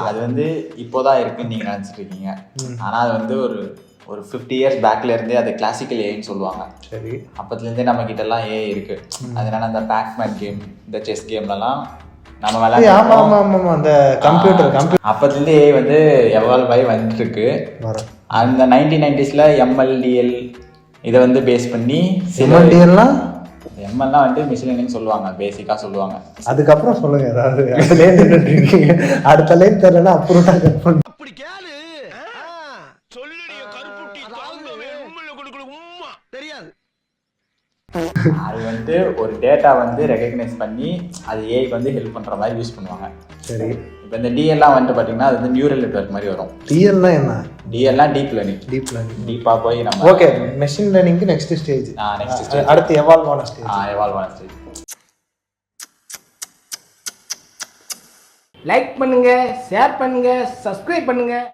அது வந்து இப்போதான் இருக்குன்னு நீங்கள் நினச்சிட்டு இருக்கீங்க. ஆனால் அது வந்து ஒரு 50 years பேக்ல இருந்தே அது கிளாசிக்கல் ஏன்னு சொல்லுவாங்க. சரி, அப்பத்துலேருந்தே நம்ம கிட்டலாம் ஏ இருக்கு. அதனால அந்த பேக்மேன் கேம், இந்த செஸ் கேம்லலாம் நம்ம விளையாட அந்த கம்ப்யூட்டர் அப்பத்துலேருந்து ஏ வந்து எவால்வ் ஆகி வந்துட்டு இருக்கு. அந்த 1990s எம்எல்டிஎல் இதை வந்து பேஸ் பண்ணி எம்எல்லாம் வந்து மிஷின் லேர்னிங் சொல்லுவாங்க, பேசிக்காக சொல்லுவாங்க. அதுக்கப்புறம் சொல்லுங்க ஏதாவது அடுத்த லைன் தெரியலன்னா அப்புறம் அப்படி கேளு சொல்லுடிய கருப்புட்டி தாங்கவே உம்மையில கொடுக்கல உம்மா தெரியாது. அது வந்து ஒரு டேட்டா வந்து ரெகக்னைஸ் பண்ணி அது ஏஐக்கு வந்து ஹெல்ப் பண்ணுற மாதிரி யூஸ் பண்ணுவாங்க. சரி, இப்போ இந்த டிஎல்லாம் வந்துட்டு பார்த்தீங்கன்னா அது வந்து நியூரல் நெட்வொர்க் மாதிரி வரும். டிஎல்னா என்ன? டிஎல்லாம் டீப் லேர்னிங். டீப்பாக போய் நம்ம ஓகே, மெஷின் லேர்னிங்க்கு நெக்ஸ்ட் ஸ்டேஜ். நெக்ஸ்ட் ஸ்டேஜ் அடுத்து எவால்வ் ஆன ஸ்டேஜ். எவால்வ் ஆன ஸ்டேஜ். லைக் பண்ணுங்க, ஷேர் பண்ணுங்க, சப்ஸ்கிரைப் பண்ணுங்க.